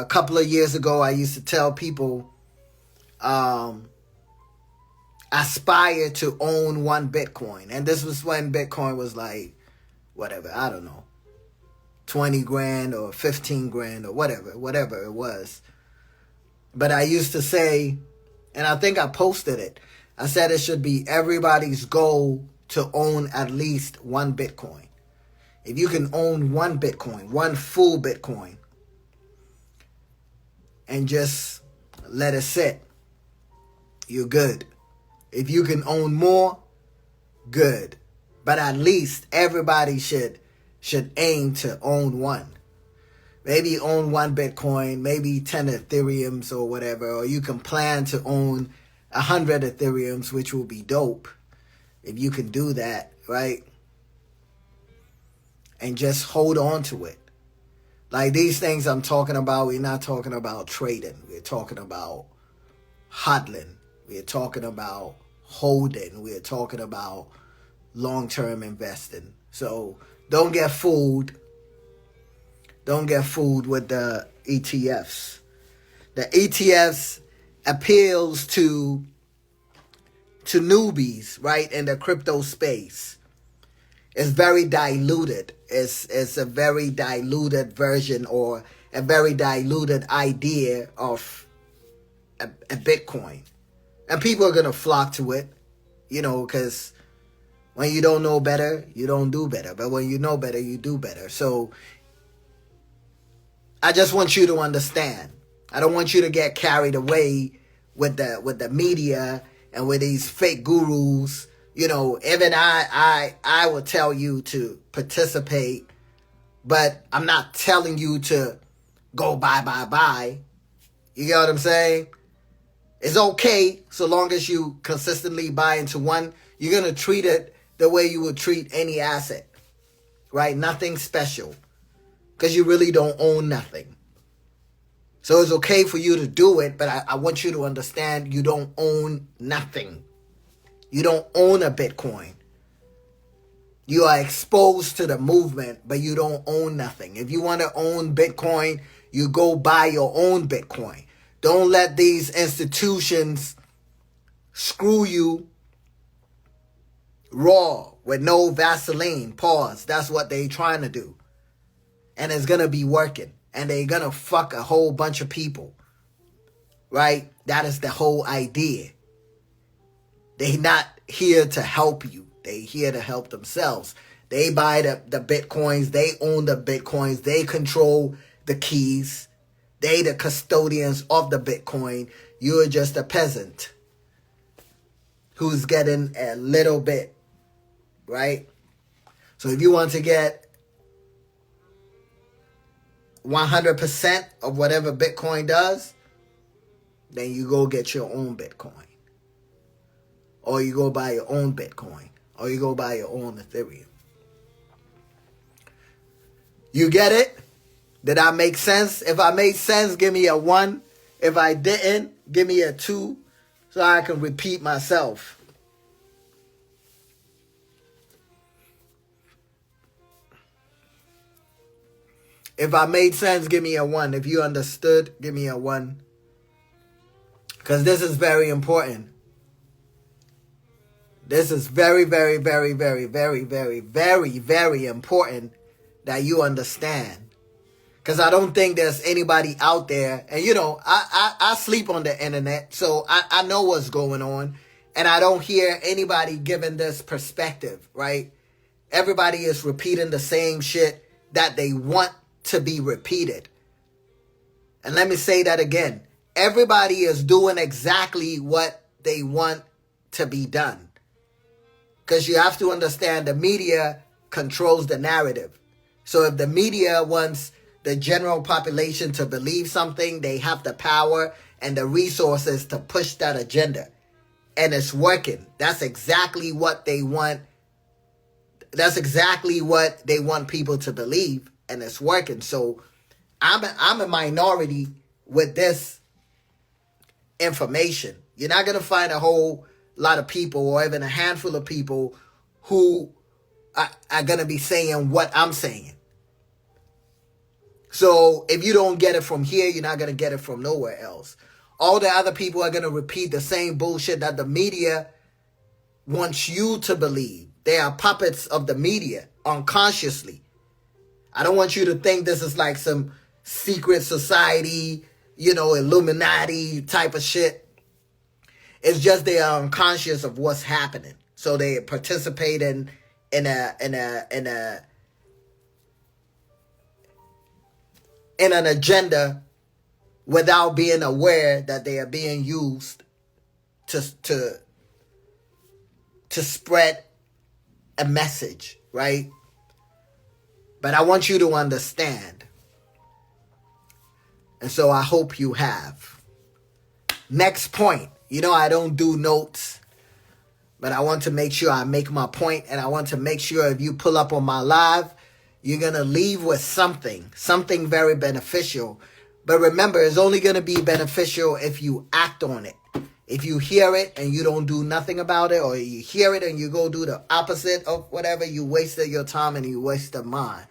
a couple of years ago, I used to tell people, aspire to own one Bitcoin. And this was when Bitcoin was like, whatever, I don't know, 20 grand or 15 grand or whatever it was. But I used to say, and I think I posted it, I said it should be everybody's goal to own at least one Bitcoin. If you can own one Bitcoin, one full Bitcoin, and just let it sit, you're good. If you can own more, good. But at least everybody should aim to own one. Maybe own one Bitcoin, maybe 10 Ethereums or whatever, or you can plan to own 100 Ethereums, which will be dope if you can do that, right? And just hold on to it. Like these things I'm talking about, we're not talking about trading. We're talking about hodling. We're talking about holding. We're talking about long-term investing. So don't get fooled. Don't get fooled with the ETFs. The ETFs appeals to newbies, right, in the crypto space. It's very diluted. It's a very diluted version or a very diluted idea of a Bitcoin. And people are going to flock to it, because when you don't know better, you don't do better. But when you know better, you do better. So I just want you to understand. I don't want you to get carried away with the media and with these fake gurus. Even I will tell you to participate, but I'm not telling you to go buy. You get what I'm saying? It's okay so long as you consistently buy into one. You're going to treat it the way you would treat any asset, right? Nothing special, because you really don't own nothing. So it's okay for you to do it, but I want you to understand you don't own nothing. You don't own a Bitcoin. You are exposed to the movement, but you don't own nothing. If you want to own Bitcoin, you go buy your own Bitcoin. Don't let these institutions screw you raw with no Vaseline. Pause. That's what they're trying to do. And it's going to be working. And they're going to fuck a whole bunch of people. Right? That is the whole idea. They're not here to help you. They're here to help themselves. They buy the Bitcoins. They own the Bitcoins. They control the keys. They the custodians of the Bitcoin. You're just a peasant who's getting a little bit, right? So if you want to get 100% of whatever Bitcoin does, then you go get your own Bitcoin. Or you go buy your own Bitcoin. Or you go buy your own Ethereum. You get it? Did I make sense? If I made sense, give me a 1. If I didn't, give me a 2 so I can repeat myself. If I made sense, give me a 1. If you understood, give me a 1. Because this is very important. This is very, very, very, very, very, very, very, very important that you understand. Because I don't think there's anybody out there. And, I sleep on the internet, so I know what's going on. And I don't hear anybody giving this perspective, right? Everybody is repeating the same shit that they want to be repeated. And let me say that again. Everybody is doing exactly what they want to be done. Because you have to understand the media controls the narrative. So if the media wants the general population to believe something, they have the power and the resources to push that agenda. And it's working. That's exactly what they want. That's exactly what they want people to believe. And it's working. So I'm a minority with this information. You're not going to find a whole lot of people or even a handful of people who are going to be saying what I'm saying. So if you don't get it from here, you're not going to get it from nowhere else. All the other people are going to repeat the same bullshit that the media wants you to believe. They are puppets of the media unconsciously. I don't want you to think this is like some secret society, Illuminati type of shit. It's just they are unconscious of what's happening. So they participate in an agenda without being aware that they are being used to spread a message, right? But I want you to understand. And so I hope you have. Next point. I don't do notes, but I want to make sure I make my point, and I want to make sure if you pull up on my live, you're going to leave with something very beneficial. But remember, it's only going to be beneficial if you act on it. If you hear it and you don't do nothing about it, or you hear it and you go do the opposite of whatever, you wasted your time and you wasted mine.